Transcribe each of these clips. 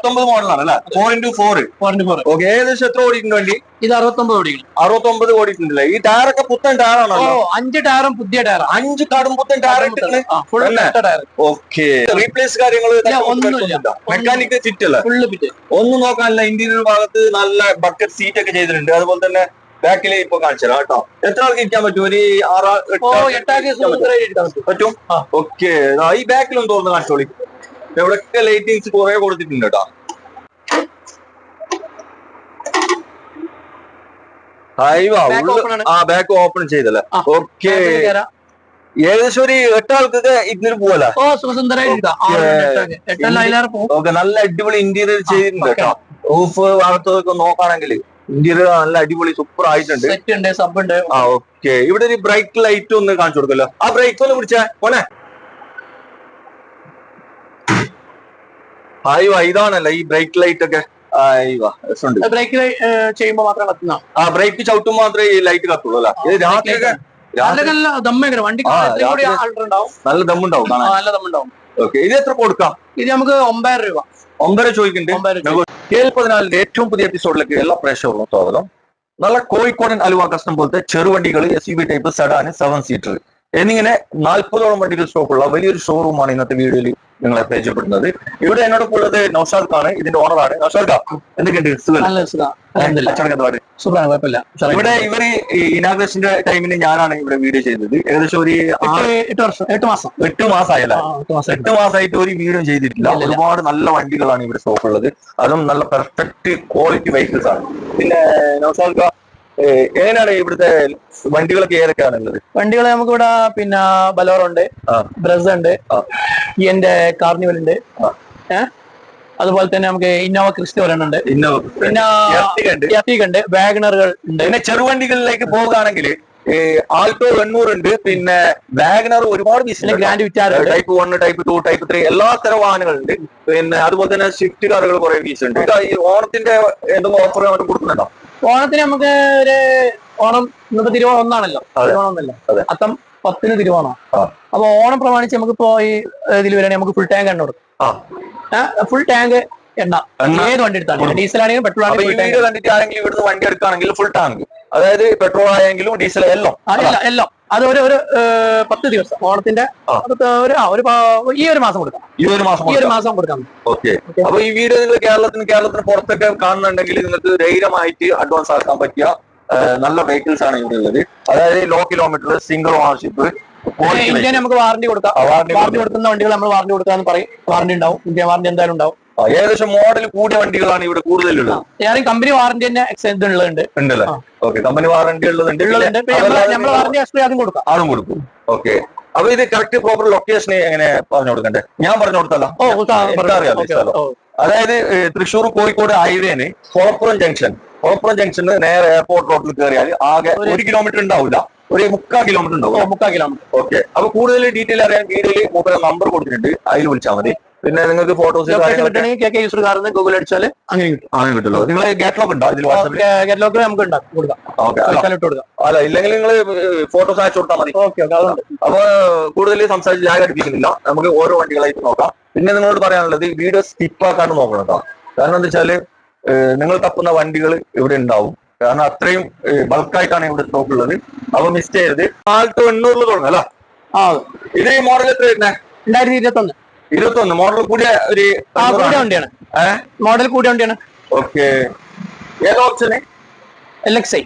19 മോഡലാണ് അല്ലേ? 4x4. Okay, ഏകദേശം എത്ര ഓടിയിട്ടുണ്ട് വണ്ടി? ഇത് 69 ഓടിക്കണം. 69 ഓടിയിട്ടുണ്ടല്ലേ? ഈ ടയറൊക്കെ പുത്തൻ ടയറാണല്ലോ? 5 ടയറും പുതിയ ടയർ. 5 കാടും പുത്തൻ ടയർ ഇട്ടിട്ടുണ്ട്. ഓക്കെ, റീപ്ലേസ് കാര്യങ്ങൾ മെക്കാനിക് ഫിറ്റ് അല്ലേ? Full fit. ഒന്നും നോക്കാനില്ല. ഇന്റീരിയർ ഭാഗത്ത് നല്ല ബക്കറ്റ് സീറ്റ് ഒക്കെ ചെയ്തിട്ടുണ്ട്. അതുപോലെ തന്നെ ബാക്കിൽ ഇപ്പൊ കാണിച്ചു തരാം കേട്ടോ. എത്ര ആൾക്ക് ഇരിക്കാൻ പറ്റും? ഒരു 6-8 പറ്റും. ഓക്കെ, ഈ ബാക്കിലൊന്നും തോന്നുന്നു കാണിച്ചോളി. എവിടെയൊക്കെ ലൈറ്റിങ്സ് കുറെ കൊടുത്തിട്ടുണ്ട് കേട്ടോ. ബാക്ക് ഓപ്പൺ ചെയ്തല്ലേ? ഓക്കെ, ഏകദേശം ഒരു 8 ആൾക്കൊക്കെ ഇതിന് പോവല്ലേ? ഓക്കെ, നല്ല അടിപൊളി ഇന്റീരിയർ ചെയ്തിട്ടുണ്ട് കേട്ടോ. റൂഫ് ഭാഗത്തൊക്കെ നോക്കുകയാണെങ്കിൽ ഇന്റീരിയർ നല്ല അടിപൊളി സൂപ്പർ ആയിട്ടുണ്ട്. ഓക്കെ, ഇവിടെ ഒരു ബ്രേക്ക് ലൈറ്റ് ഒന്ന് കാണിച്ചു കൊടുക്കല്ലോ. ആ ബ്രേക്ക് ഒന്ന് പിടിച്ചേ പോനെ. ഇതാണല്ലോ ഈ ബ്രേക്ക് ലൈറ്റ് ഒക്കെ. ബ്രേക്ക് ചെയ്യുമ്പോ മാത്രം കത്തുന്ന. ബ്രേക്ക് ചവിട്ടുമ്പോൾ മാത്രമേ ഈ ലൈറ്റ് കത്തുള്ളൂ അല്ലേ? ഇത് രാത്രിയൊക്കെ നല്ല ദമ്മുണ്ടാവും. നല്ല ദമ്മുണ്ടാവും. ഓക്കെ, ഇത് എത്ര കൊടുക്കാം? ഇത് നമുക്ക് 9,000 രൂപ. 9,000 ചോദിക്കുന്നുണ്ട്. കേൾപ്പതിനാലിന്റെ ഏറ്റവും പുതിയ എപ്പിസോഡിലേക്ക് എല്ലാ പ്രേക്ഷകർക്കും സ്വാഗതം. നല്ല കോഴിക്കോടൻ അലുവ കസ്റ്റം പോലത്തെ ചെറുവണ്ടികൾ, SUV ടൈപ്പ്, സെഡാൻ, 7 സീറ്റർ എന്നിങ്ങനെ 40ഓളം വണ്ടികൾ സ്റ്റോക്കുള്ള വലിയൊരു ഷോറൂമാണ് ഇന്നത്തെ വീഡിയോയിൽ നിങ്ങളെ പരിചയപ്പെടുന്നത്. ഇവിടെ എന്നോടൊപ്പം ഉള്ളത് നൗഷാദ് ഖാൻ, ഇതിന്റെ ഓണറാണ്. നൗഷാദ് ഖാൻ, എന്തൊക്കെയുണ്ട്? ഇവിടെ ഇവര് ഇനാഗ്രേഷന്റെ ടൈമിന് ഞാനാണ് ഇവിടെ വീഡിയോ ചെയ്തത്. ഏകദേശം ഒരു 8 മാസമായല്ല? 8 മാസമായിട്ട് ഒരു വീഡിയോ ചെയ്തിട്ടില്ല. ഒരുപാട് നല്ല വണ്ടികളാണ് ഇവിടെ സ്റ്റോക്കുള്ളത്. അതും നല്ല പെർഫെക്റ്റ് ക്വാളിറ്റി വെഹിക്കിൾസ് ആണ്. പിന്നെ നൗഷാദ് ഖാൻ, എങ്ങനെയാണ് ഇവിടുത്തെ വണ്ടികളൊക്കെ ഏതൊക്കെയാണ് ഉള്ളത്? വണ്ടികൾ നമുക്ക് ഇവിടെ പിന്നെ ബലോറോ ഉണ്ട്, ബ്രസ് ഉണ്ട്, എന്റെ കാർണിവൽ ഉണ്ട്, അതുപോലെ തന്നെ നമുക്ക് ഇന്നോവ ക്രിസ്റ്റ ഉണ്ട്, പിന്നെ ഉണ്ട്, വാഗണറുകൾ ഉണ്ട്. പിന്നെ ചെറുവണ്ടികളിലേക്ക് പോകുകയാണെങ്കിൽ ആൾട്ടോ 800 ഉണ്ട്, പിന്നെ വാഗണർ ഒരുപാട് grand Vitara type 1, type 2, type 3 എല്ലാ തരം വാഹനങ്ങളുണ്ട്. പിന്നെ അതുപോലെ തന്നെ സ്വിഫ്റ്റ് കാറുകൾ കുറെ പീസ് ഉണ്ട്. ഈ ഓണത്തിന്റെ എന്തെങ്കിലും ഓഫർ കൊടുക്കുന്നുണ്ടോ? ഓണത്തിന് നമുക്ക് ഒരു ഓണം ഇന്നത്തെ തിരുവോണം ഒന്നാണല്ലോ, തിരുവോണമൊന്നല്ല, അത്തം 10-ന് തിരുവോണം. അപ്പൊ ഓണം പ്രമാണിച്ച് നമുക്കിപ്പോ ഈ ഇതിൽ വരികയാണെങ്കിൽ നമുക്ക് ഫുൾ ടാങ്ക് എണ്ണ കൊടുക്കും. ഫുൾ ടാങ്ക് എണ്ണ ഏത് വണ്ടി എടുത്താലും, ഡീസൽ ആണെങ്കിലും പെട്രോൾ ആണെങ്കിലും കണ്ടിട്ടാണെങ്കിൽ ഇവിടുന്ന് വണ്ടി എടുക്കുകയാണെങ്കിൽ ഫുൾ ടാങ്ക്, അതായത് പെട്രോൾ ആയെങ്കിലും ഡീസൽ എല്ലാം എല്ലാം അത് ഒരു 10 ദിവസം ഓണത്തിന്റെ ഈ ഒരു മാസം കൊടുക്കാം. ഈ ഒരു മാസം കൊടുക്കാം. ഓക്കെ, അപ്പൊ ഈ വീഡിയോ നിങ്ങൾ കേരളത്തിന് പുറത്തൊക്കെ കാണുന്നുണ്ടെങ്കിൽ നിങ്ങൾക്ക് ധൈര്യമായിട്ട് അഡ്വാൻസ് ആക്കാൻ പറ്റിയ നല്ല വെഹിക്കിൾസ് ആണ് ഇവിടെ ഉള്ളത്. അതായത് low kilometre, single ownership, Indian നമുക്ക് വാറന്റി കൊടുക്കാം. വാറന്റി കൊടുക്കുന്ന വണ്ടികൾ നമ്മൾ വാറന്റി കൊടുക്കാന്ന് പറയും. വാറന്റി ഉണ്ടാവും, ഇന്ത്യ വാറന്റി എന്തായാലും ഉണ്ടാവും. ഏകദേശം മോഡൽ കൂടിയ വണ്ടികളാണ് ഇവിടെ കൂടുതലുള്ളത്. കമ്പനി വാറന്റി തന്നെ ഉണ്ടല്ലേ? ഓക്കെ, കമ്പനി വാറന്റി ഉള്ളതുണ്ട്, അതും കൊടുക്കും. ഓക്കെ, അപ്പൊ ഇത് കറക്റ്റ് പ്രോപ്പർ ലൊക്കേഷൻ എങ്ങനെ പറഞ്ഞു കൊടുക്കണ്ടേ? ഞാൻ പറഞ്ഞു കൊടുത്തല്ലോ, എനിക്കറിയാം. അതായത് തൃശ്ശൂർ കോഴിക്കോട് ഹൈവേന് കൊളപ്പുറം ജംഗ്ഷന് നേരെ എയർപോർട്ട് റോഡിൽ കയറിയാൽ ആകെ 1 കിലോമീറ്റർ ഉണ്ടാവില്ല, ഒരു 3/4 കിലോമീറ്റർ ഉണ്ടാവും. ഓക്കെ, അപ്പൊ കൂടുതൽ ഡീറ്റെയിൽ അറിയാൻ വീഡിയോയിൽ മൂപ്പര് നമ്പർ കൊടുത്തിട്ടുണ്ട്, അതിൽ വിളിച്ചാൽ മതി. പിന്നെ നിങ്ങൾക്ക് ഫോട്ടോസ് ഗൂഗിൾ അടിച്ചാൽ അങ്ങനെ കിട്ടുമല്ലോ. നിങ്ങൾ ഗാറ്റ്ലോക്ക് ഉണ്ടോ ഇതിൽ? ഗാറ്റ്ലോക്ക് നമുക്ക് അല്ല, ഇല്ലെങ്കിൽ നിങ്ങൾ ഫോട്ടോസ് അയച്ചു കൊടുത്താൽ മതി. അപ്പൊ കൂടുതൽ സംസാരിച്ച് ജാഗ അടുപ്പിക്കുന്നില്ല, നമുക്ക് ഓരോ വണ്ടികളായിട്ട് നോക്കാം. പിന്നെ നിങ്ങളോട് പറയാനുള്ളത് വീഡിയോ സ്കിപ്പ് ആക്കാണ്ട് നോക്കണം കേട്ടോ. കാരണം എന്താ വെച്ചാല് നിങ്ങൾ തപ്പുന്ന വണ്ടികൾ ഇവിടെ ഉണ്ടാവും. കാരണം അത്രയും ബൾക്കായിട്ടാണ് ഇവിടെ സ്റ്റോക്ക് ഉള്ളത്. അപ്പൊ മിസ് ചെയ്യരുത്. ആൾട്ടോ 800 തുടങ്ങും അല്ല? ഇത് മോഡൽ എത്ര വരുന്നേ? 2021 മോഡൽ കൂടിയ ഒരു വണ്ടിയാണ്. മോഡൽ കൂടിയ വണ്ടിയാണ്. ഓക്കെ, ഏത് ഓപ്ഷന്? LXi.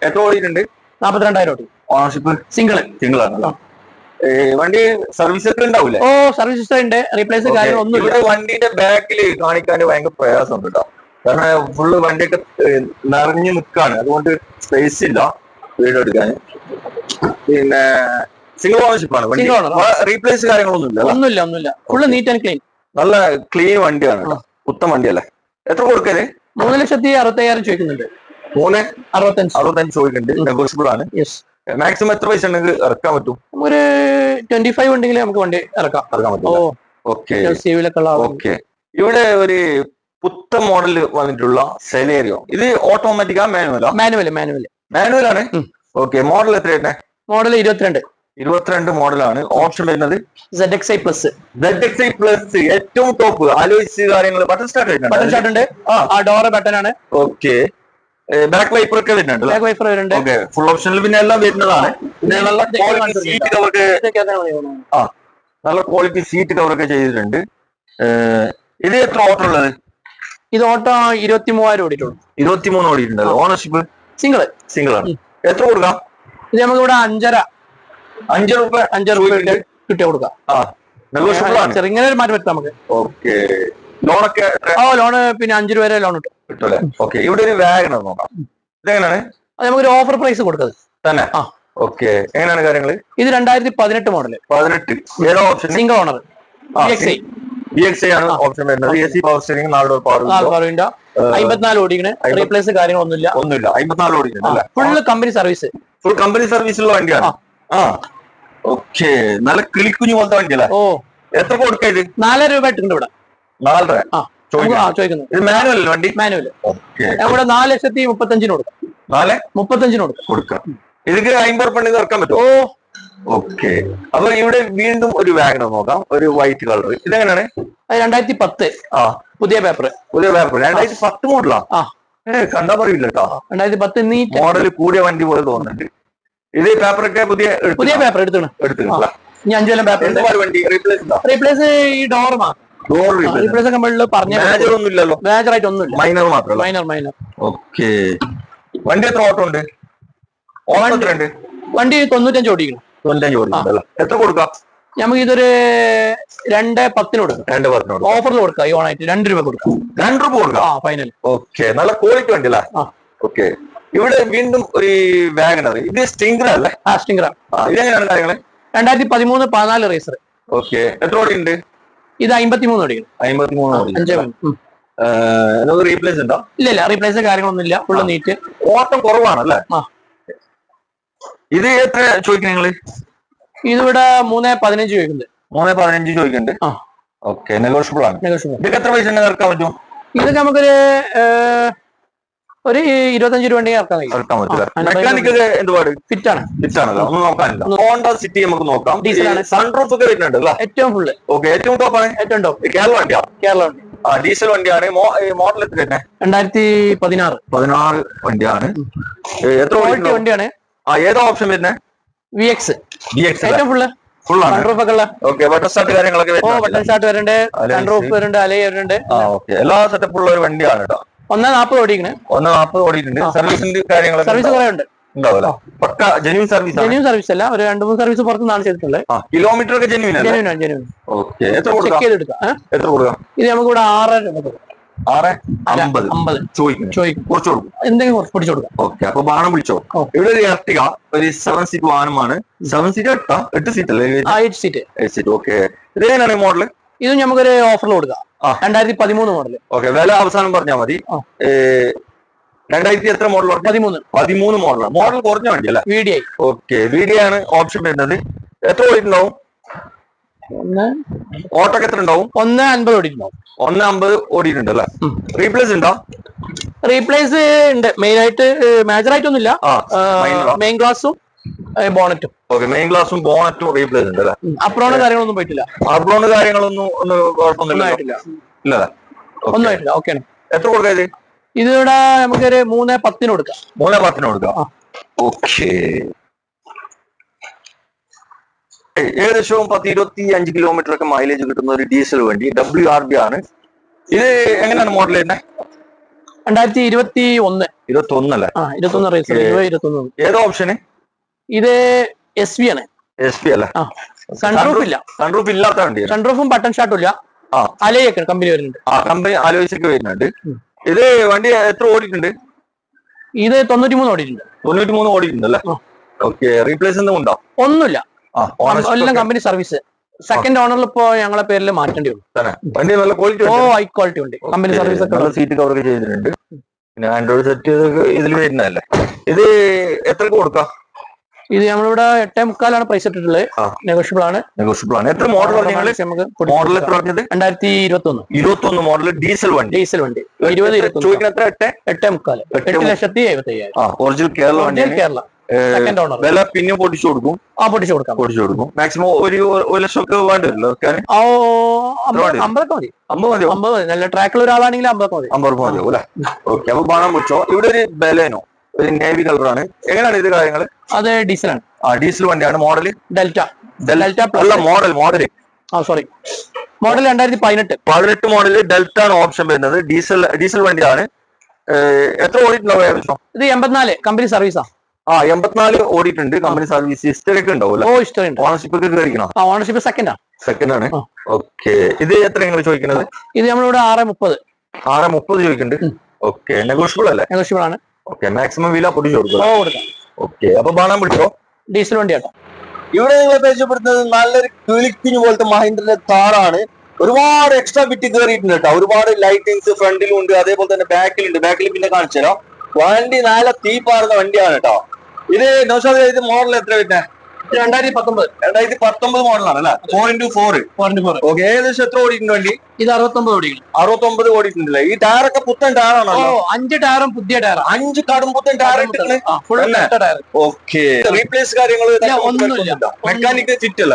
എത്ര ഓടിയിട്ടുണ്ട്? 42,000 ഓടി. ഓണർഷിപ്പ് സിംഗിൾ ആണല്ലോ. വണ്ടി സർവീസ് ഒക്കെ ഉണ്ടാവൂലേ? സർവീസ് ഉണ്ട്, റീപ്ലേസ് കാര്യങ്ങളൊന്നും. ഇവിടെ വണ്ടിന്റെ ബാക്കിൽ കാണിക്കാൻ ഭയങ്കര പ്രയാസമുണ്ട് കേട്ടോ. കാരണം ഫുള്ള് വണ്ടിയൊക്കെ നിറഞ്ഞു നിൽക്കാണ്, അതുകൊണ്ട് സ്പേസ് ഇല്ല വീഡിയോ എടുക്കാൻ. പിന്നെ സിംഗിൾ ഓണർഷിപ്പ് ആണ് വണ്ടി, റീപ്ലേസ് കാര്യങ്ങളൊന്നുമില്ല. ഫുള്ള് നീറ്റ് ആൻഡ് ക്ലീൻ, നല്ല ക്ലീൻ വണ്ടിയാണ് കേട്ടോ. പുത്തൻ വണ്ടിയല്ലേ? എത്ര കൊടുക്കല്? 3,65,000 ചോദിക്കുന്നുണ്ട്. 3,65,000 ചോദിക്കുന്നുണ്ട്. നെഗോഷ്യബിൾ ആണ്. മാക്സിമം എത്ര പൈസ ഉണ്ടെങ്കിൽ ഇറക്കാൻ പറ്റും? ഒരു 25 ഉണ്ടെങ്കിൽ നമുക്ക് വണ്ടി ഇറക്കാൻ പറ്റും. ഓക്കെ, ഇവിടെ ഒരു പുത്തൻ മോഡൽ വന്നിട്ടുള്ള സെലേറിയോ, ഇത് ഓട്ടോമാറ്റിക്കാ മാനുവലാണ്? ഓക്കെ, മോഡൽ എത്രയാണ്? മോഡൽ 22. 22 മോഡലാണ്. ഓപ്ഷൻ വരുന്നത് ZXi പ്ലസ്. ZXi പ്ലസ് ഏറ്റവും ടോപ്പ് ആലോചിച്ച് കാര്യങ്ങൾ. ബട്ടൺ സ്റ്റാർട്ട് ഉണ്ട്. ആ ഡോറ് ബട്ടൺ ആണ്. ഓക്കെ. ബാക്ക് വൈപ്പർ ഒക്കെ വരുന്നുണ്ട്. ബാക്ക് വൈപ്പർ വരുന്നുണ്ട്. ഓക്കെ. ഫുൾ ഓപ്ഷനിൽ പിന്നെ എല്ലാം വരുന്നതാണ്. പിന്നെ നല്ല ക്വാളിറ്റി സീറ്റ് കവറൊക്കെ നല്ല ക്വാളിറ്റി സീറ്റ് കവറൊക്കെ ചെയ്തിട്ടുണ്ട്. ഇത് എത്ര ഓട്ടോ ഉള്ളത്? ഇത് ഓട്ടോ 23,000 ഓടിയിട്ടുള്ളൂ. 23 ഓടിയിട്ടുണ്ടല്ലോ. ഓണർഷിപ്പ് സിംഗിൾ ആണ്. എത്ര കൊടുക്കാം? ഇത് നമുക്ക് ഇവിടെ 5 രൂപ കിട്ടിയ കൊടുക്കാം. ചെറിയ ഒരു മാറ്റം പറ്റും നമുക്ക്. ഓക്കെ. ലോണൊക്കെ ലോണ് പിന്നെ 5 രൂപ വരെ ലോൺ കിട്ടും അല്ലേ? ഓക്കെ. ഇവിടെ ഒരു വാഗണർ നോക്കാം. ഇതെങ്ങനെയാണ്? അത് നമുക്കൊരു ഓഫർ പ്രൈസ് കൊടുക്കുന്നത് തന്നെ. ഓക്കെ. എങ്ങനെയാണ് കാര്യങ്ങൾ? ഇത് 2018 മോഡല്. 18. ഏതാ ഓപ്ഷൻ? Single owner. VXi ആണ് ഓപ്ഷൻ വരുന്നത്. AC power steering, 4 power window, 54 ഓടിക്കണേ. റീപ്ലേസ് കാര്യങ്ങളൊന്നുമില്ല. 54 ഓടിക്കണേ. Full company service. Full company സർവീസുള്ള വണ്ടിയാണ്. ഓക്കെ. നല്ല കിളിക്കുഞ്ഞു പോലത്തെ വണ്ടിയല്ലേ? എത്ര കൊടുക്കുക ഇത്? 4 രൂപ ഇട്ടുണ്ട് ഇവിടെ. 4 രൂപ ചോദിക്കുന്നു. ഇത് മാനുവൽ വണ്ടി? മാനുവൽ. ഇവിടെ 4,35,000 കൊടുക്കാം. 4,35,000 കൊടുക്കാം. ഇതിക്ക് 50 ഉറുപ്പിക ഇറക്കാൻ പറ്റുമോ? ഓക്കെ. അപ്പൊ ഇവിടെ വീണ്ടും ഒരു വാഗണർ നോക്കാം. ഒരു വൈറ്റ് കളർ. ഇതെങ്ങനെയാണ്? 2010. പുതിയ പേപ്പർ. 2010 മോഡലാ? കണ്ടാ പറയില്ല കേട്ടോ. 2010 മോഡൽ കൂടിയ വണ്ടി പോലെ തോന്നുന്നുണ്ട്. ഇത് പേപ്പറൊക്കെ പുതിയ പേപ്പർ എടുത്തില്ല. 5 കൊല്ലം പേപ്പർ. വണ്ടി റീപ്ലേസ് ഈ ഡോർ റീപ്ലേസ് ഒക്കെ മേജർ ഒന്നുമില്ലല്ലോ. മേജർ ആയിട്ട് ഒന്നുമില്ല. മൈനർ മാത്രമല്ല. മൈനർ. ഓക്കെ. വണ്ടി എത്ര ഓട്ടോ ഉണ്ട്? വണ്ടി 95 ഓടിക്കണം. 95 ഓടിക്കണം. എത്ര കൊടുക്കാം? നമുക്ക് ഇതൊരു 2,10 കൊടുക്കാം. 2,10 ഓഫറിൽ കൊടുക്കാം. ഈ ഓണായിട്ട് 2 രൂപ കൊടുക്കാം. 2 രൂപ കൊടുക്കാം. ഫൈനൽ. ഓക്കെ. നല്ല ക്വാളിറ്റി വണ്ടി അല്ലേ? ഓക്കെ. ഇവിടെ വീണ്ടും ഒരു വാഗണർ. ഇത് സ്റ്റിംഗർ അല്ലേ? സ്റ്റിംഗർ. ഇതെങ്ങനെയാണ് കാര്യങ്ങള്? 2013-14 റേസർ. ഓക്കെ. എത്ര ഓടി ഉണ്ട്? ഇത് 53 ഓടിക്കണം. 53 റീപ്ലേസ് ഉണ്ടോ? ഇല്ല. റീപ്ലേസ് കാര്യങ്ങളൊന്നുമില്ല. Full NEET. ഓട്ടം കുറവാണല്ലേ? ഇത് എത്ര ചോദിക്കുന്നത് നിങ്ങള്? ഇതിവിടെ 3,15 ചോദിക്കുന്നുണ്ട്. 3,15 ചോദിക്കുന്നുണ്ട്. ഓക്കെ. നെഗോഷ്യബിൾ ആണ്. ഇതൊക്കെ എത്ര പൈസ ഇറക്കാൻ പറ്റും? ഇതൊക്കെ നമുക്കൊരു 25 രൂപ ഇറക്കാൻ കഴിയും. മെക്കാനിക്കൊക്കെ എന്തുപാട്? ഫിറ്റ് ആണല്ലോ. ഒന്നും നോക്കാനില്ല. ഹോണ്ട സിറ്റി നമുക്ക് നോക്കാം. സൺറൂഫ് ഒക്കെ വരുന്നുണ്ട് അല്ലേ? ഏറ്റവും ഫുള്ള്. ഓക്കെ. ഏറ്റവും ടോപ്പാണ്. ഏറ്റവും ടോപ്പ് കേരള വണ്ടിയാ? കേരള വണ്ടി. ഡീസൽ വണ്ടിയാണ്. മോഡൽ എത്ര തന്നെ? 2016 വണ്ടിയാണ്. എത്ര വണ്ടിയാണ്? ഏതാ ഓപ്ഷൻ വരുന്നത്? VX. ഏറ്റവും ഫുള്ളാണ്. ബട്ടൺ സ്റ്റാർട്ട് കാര്യങ്ങളൊക്കെ ബട്ടൺ സ്റ്റാർട്ട് വരുന്നുണ്ട്. സൺറൂഫ് വരുന്നുണ്ട്. അലൈ വരുന്നുണ്ട്. എല്ലാ സെറ്റപ്പ് ഉള്ള ഒരു വണ്ടിയാണ് കേട്ടോ. 1,40 ഓടിക്കണേ. 1,40 ഓടിയിട്ടുണ്ട്. സർവീസിന്റെ കാര്യങ്ങളൊക്കെ സർവീസ് കുറെ ഉണ്ട്. ഉണ്ടാവല്ലോ. പക്ക ജെന്യൂൻ സർവീസ്. ജെന്യൂൻ സർവീസ് അല്ല. ഒരു 2-3 സർവീസ് പുറത്തുനിന്നാണ് ചെയ്തിട്ടുള്ളത്. കിലോമീറ്റർ ഒക്കെ ജെന്യൂൻ. ഓക്കെ. എത്ര കൊടുക്കാം? എത്ര കൊടുക്കാം? ഇത് നമുക്ക് ഇവിടെ 6 രൂപ കൊടുക്കാം. 6,50 ചോദിക്കും. കുറച്ച് കൊടുക്കും. എന്തെങ്കിലും കുറച്ച് പിടിച്ചു കൊടുക്കാം. ഓക്കെ. അപ്പൊ ബാണം വിളിച്ചോ. ഇവിടെ ഒരു എർട്ടിക, ഒരു 7 സീറ്റ് വാഹനമാണ്. 7 സീറ്റ് 8 സീറ്റ് അല്ലേ? 8 സീറ്റ്. ഓക്കെ. ഇത് എങ്ങനെയാണ് മോഡല്? ഇത് നമുക്കൊരു ഓഫറിൽ കൊടുക്കാം. 2013 മോഡല്. ഓക്കെ. വില അവസാനം പറഞ്ഞാൽ മതി. 2000 എത്ര മോഡൽ? 13 മോഡലാണ്. മോഡൽ കുറഞ്ഞ വണ്ടി അല്ലേ? VDI. ഓക്കെ. VDI ആണ് ഓപ്ഷൻ വരുന്നത്. എത്ര ഓടിയിട്ടുണ്ടാവും? ഓട്ടോക്ക് എത്ര ഉണ്ടാവും? 1,50 ഓടിയിട്ടുണ്ടാവും. 1,50 ഓടിയിട്ടുണ്ട് അല്ലേ? റീപ്ലേസ് ഉണ്ടോ? റീപ്ലേസ് ഉണ്ട്. മെയിൻ ആയിട്ട് മേജർ ആയിട്ടൊന്നുമില്ല. മെയിൻ ഗ്ലാസും ബോണറ്റും. ഓക്കെ. മെയിൻ ഗ്ലാസും ബോണറ്റും റീപ്ലേസ് ഉണ്ട് അല്ലേ? അപ്രോണ് കാര്യങ്ങളൊന്നും പോയിട്ടില്ല. അപ്രോണ് കാര്യങ്ങളൊന്നും കുഴപ്പമൊന്നും ആയിട്ടില്ല. ഇല്ല. ഒന്നും ആയിട്ടില്ല. ഓക്കെ. എത്ര കൊടുക്കാം ഇത്? ഇതിവിടെ നമുക്കൊരു 3,10 കൊടുക്കാം. 3,10 കൊടുക്കാം. ഓക്കെ. ഏകദേശം 10-25 കിലോമീറ്റർ ഒക്കെ മൈലേജ് കിട്ടുന്ന ഒരു ഡീസൽ വണ്ടി. WRB ആണ്. ഇത് എങ്ങനെയാണ് മോഡൽ വരുന്നത്? 2021. 21 അല്ലേ? 21 റേസർ. 21. ഏതാ ഓപ്ഷന്? ഇത് SV ആണ്. SV അല്ലേ? സൺറൂഫ് ഇല്ല. സൺറൂഫ് ഇല്ലാത്ത വണ്ടി. സൺറൂഫും ബട്ടൺ ഷാട്ടും ഇല്ല. അലയൊക്കെ കമ്പനി വരുന്നുണ്ട്. കമ്പനി അലോയ്സൊക്കെ വരുന്നുണ്ട്. ഇത് വണ്ടി എത്ര ഓടിയിട്ടുണ്ട്? ഇത് 93 ഓടിയിട്ടുണ്ട്. 93 ഓടിയിട്ടുണ്ട് അല്ലേ? ഓക്കെ. റീപ്ലേസ് ഒന്നും ഉണ്ടോ? ഒന്നുമില്ല. എല്ലാം കമ്പനി സർവീസ്. സെക്കൻഡ് ഓണറിൽ ഇപ്പോ ഞങ്ങളെ പേരിൽ മാറ്റേണ്ടി വരും. വണ്ടി നല്ല ക്വാളിറ്റി. ഹൈ ക്വാളിറ്റി ഉണ്ട്. കമ്പനി സർവീസ് ഒക്കെ. സീറ്റ് കവർ ഒക്കെ ചെയ്തിട്ടുണ്ട്. പിന്നെ ആൻഡ്രോയിഡ് സെറ്റ് ഇതിൽ വരുന്നതല്ലേ? ഇത് എത്ര കൊടുക്കാം? ഇത് നമ്മളിവിടെ 8,45 പ്രൈസ് ഇട്ടിട്ടുള്ളത്. നെഗോഷ്യബിൾ ആണ്. എത്ര മോഡൽ മോഡൽ എത്ര പറഞ്ഞത്? 2021 മോഡൽ ഡീസൽ വണ്ടി. 20 ചോദിക്കുന്ന എത്ര? 8,45. 8,70,000. ഒറിജിനൽ കേരള വണ്ടി. Kerala second owner. വില പിന്നെ പൊട്ടിച്ചു കൊടുക്കും. പൊട്ടിച്ചു കൊടുക്കും. മാക്സിമം ഒരു 1 ലക്ഷം ഒക്കെ വേണ്ടല്ലോ. 50 മതി. 50 മതി. നല്ല ട്രാക്കുള്ള ഒരാളാണെങ്കിൽ 50 മതിയോ അല്ലെ? ഓക്കെ. അപ്പൊ ബാണം പിടിച്ചോ. ഇവിടെ ഒരു ബലേനോ, ഒരു നേവി കളറാണ്. എങ്ങനെയാണ് ഇത് കാര്യങ്ങൾ? അത് ഡീസലാണ്. ഡീസൽ വണ്ടിയാണ്. മോഡൽ ഡെൽറ്റ അല്ല, model sorry, model 2018 model. Delta ആണ് ഓപ്ഷൻ വരുന്നത്. ഡീസൽ വണ്ടിയാണ്. എത്ര ഓടിയിട്ടുണ്ടാവും ഏകദേശം? ഇത് 84 കമ്പനി സർവീസാ. 84 ഓടിയിട്ടുണ്ട്. കമ്പനി സർവീസ് ഹിസ്റ്ററി ഒക്കെ ഉണ്ടാവും. ഹിസ്റ്ററി ഉണ്ട്. ഓണർഷിപ്പ് ഒക്കെ കയറിക്കണം? ഓണർഷിപ്പ് സെക്കൻഡ് ആണ്. ഓക്കെ. ഇത് എത്ര നിങ്ങൾ ചോദിക്കുന്നത്? ഇത് നമ്മളിവിടെ 630 ചോദിക്കുന്നുണ്ട്. ഓക്കെ. നെഗോഷ്യബിൾ അല്ലേ? നെഗോഷ്യബിൾ ആണ്. ഓക്കെ. മാക്സിമം വില പൊടിച്ചു കൊടുക്കാം. ഓക്കെ. അപ്പൊ ബാണം പിടിച്ചോ. ഡീസൽ വണ്ടിയാട്ടോ. ഇവിടെ നിങ്ങളെ പരിചയപ്പെടുത്തുന്നത് നല്ലൊരു കിളിക്കിന് പോലത്തെ മഹീന്ദ്രന്റെ താറാണ്. ഒരുപാട് എക്സ്ട്രാ ബിറ്റ് കയറിയിട്ടുണ്ട് കേട്ടോ. ഒരുപാട് ലൈറ്റിങ്സ് ഫ്രണ്ടിലും ഉണ്ട്, അതേപോലെ തന്നെ ബാക്കിലുണ്ട്. ബാക്കിൽ പിന്നെ കാണിച്ചു തരാം. വണ്ടി നല്ല തീ പാറുന്ന വണ്ടിയാണ് കേട്ടോ. ഇത് നൗഷാദ്, ഇത് മോഡൽ എത്ര വരുന്നത്? 2019 മോഡലാണ് അല്ലെ? 4x4. ഓക്കെ. ഏകദേശം എത്ര ഓടിയിട്ടുണ്ട് വണ്ടി? ഇത് 69 ഓടിയിട്ടുണ്ടല്ലേ? ഈ ടയറൊക്കെ പുത്തൻ ടയറാണോ? 5 ടയറും പുതിയ ടയർ. 5 കടും പുത്തൻ ടയർ. ഓക്കെ. റീപ്ലേസ് കാര്യങ്ങൾ മെക്കാനിക് ഫിറ്റ് അല്ല?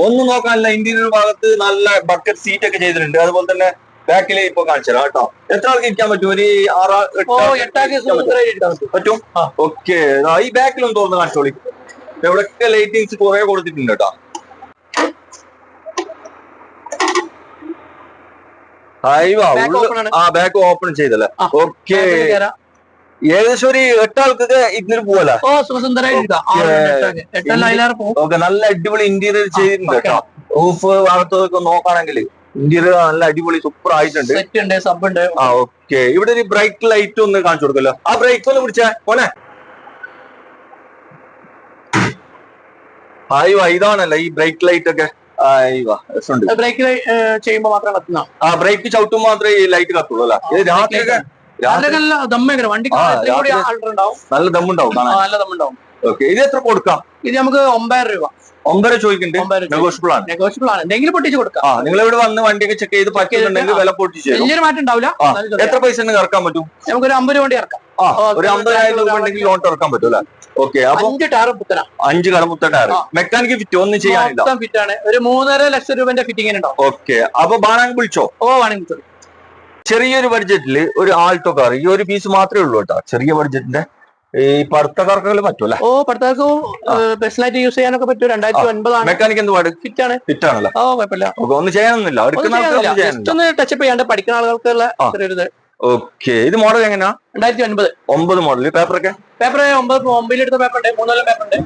ഒന്നും നോക്കാനില്ല. ഇന്റീരിയർ ഭാഗത്ത് നല്ല ബക്കറ്റ് സീറ്റ് ഒക്കെ ചെയ്തിട്ടുണ്ട്. അതുപോലെ തന്നെ ബാക്കിൽ ഇപ്പൊ കാണിച്ചു തരാം കേട്ടോ. എത്ര ആൾക്ക് ഇരിക്കാൻ പറ്റും? ഒരു 6-8 പറ്റും. ഓക്കെ. ഈ ബാക്കിലൊന്നും തോന്നുന്നു കാണിച്ചോളി. എവിടെയൊക്കെ ലൈറ്റിങ്സ് കുറെ കൊടുത്തിട്ടുണ്ട് കേട്ടോ. ബാക്ക് ഓപ്പൺ ചെയ്തല്ലേ? ഓക്കെ. ഏകദേശം ഒരു 8 ആൾക്കൊക്കെ ഇതിന് പോവല്ലേ? ഓക്കെ. നല്ല അടിപൊളി ഇന്റീരിയർ ചെയ്തിട്ടുണ്ട് കേട്ടോ. റൂഫ് ഭാഗത്തൊക്കെ നോക്കുകയാണെങ്കിൽ ഇന്റീരിയർ നല്ല അടിപൊളി സൂപ്പർ ആയിട്ടുണ്ട്. ഓക്കെ. ഇവിടെ ഒരു ബ്രേക്ക് ലൈറ്റ് ഒന്ന് കാണിച്ചു കൊടുക്കല്ലോ. ആ ബ്രേക്ക് ഒന്ന് പിടിച്ചാ പോനെ. ഇതാണല്ലോ ഈ ബ്രേക്ക് ലൈറ്റ് ഒക്കെ. ബ്രേക്ക് ചെയ്യുമ്പോ മാത്രം കത്തുന്ന. ബ്രേക്ക് ചവിട്ടുമ്പോൾ മാത്രമേ ഈ ലൈറ്റ് കത്തുള്ളൂ അല്ല? ഇത് രാത്രിയൊക്കെ നല്ല ദമ്മുണ്ടാവും. ഓക്കെ. ഇത് എത്ര കൊടുക്കാം? ഇത് നമുക്ക് 9,000 രൂപ. 9,000 ചോദിക്കുന്നുണ്ട്. നെഗോഷ്യബിൾ ആണ്. എന്തെങ്കിലും പൊട്ടിച്ച് കൊടുക്കാം. നിങ്ങൾ ഇവിടെ വന്ന് വണ്ടിയൊക്കെ ചെക്ക് ചെയ്ത് പറ്റുന്നുണ്ടെങ്കിൽ വില പൊട്ടിച്ച് വലിയൊരു മാറ്റം ഉണ്ടാവില്ല. എത്ര പൈസ ഇറക്കാൻ പറ്റും? നമുക്കൊരു 50 രൂപ ഇറക്കാം. ഒരു 50,000 രൂപ ഉണ്ടെങ്കിൽ ലോൺ ഇറക്കാൻ പറ്റും അല്ലെ? ഓക്കെ. അപ്പൊ 5 കടമുത്ത ടയർ. മെക്കാനിക് ഫിറ്റ് ഒന്നും ചെയ്യാനില്ല. ഫിറ്റാണ്. ഒരു 3.5 ലക്ഷം രൂപന്റെ ഫിറ്റിംഗ് ഉണ്ടാവും. ഓക്കെ. അപ്പൊ ബാണാങ് വിളിച്ചോ? വേണമെങ്കിൽ. ചെറിയൊരു ബഡ്ജറ്റില് ഒരു ആൾട്ടോ കാർ, ഈ ഒരു പീസ് മാത്രമേ ഉള്ളൂ കേട്ടോ. ചെറിയ ബഡ്ജറ്റിന്റെ ഈ പടുത്തക്കാർക്കെല്ലാം പറ്റൂല? പടുത്തക്കാർക്ക് പേഴ്സണലായിട്ട് യൂസ് ചെയ്യാനൊക്കെ പറ്റും. 2009 ആണ്. മെക്കാനിക് എന്ത് പാട്? ഫിറ്റ് ആണല്ലോ. കുഴപ്പമില്ല. ഒന്നും ചെയ്യാനൊന്നുമില്ല. ടച്ചപ്പ് ചെയ്യാണ്ട് പഠിക്കുന്ന ആളുകൾക്കുള്ള ചെറിയൊരു. ഓക്കെ. ഇത് മോഡൽ എങ്ങനെയാ? 2009 മോഡൽ. പേപ്പറൊക്കെ? പേപ്പർ 9 എടുത്ത പേപ്പർ ഉണ്ട്. 3 പേപ്പർ ഉണ്ട്.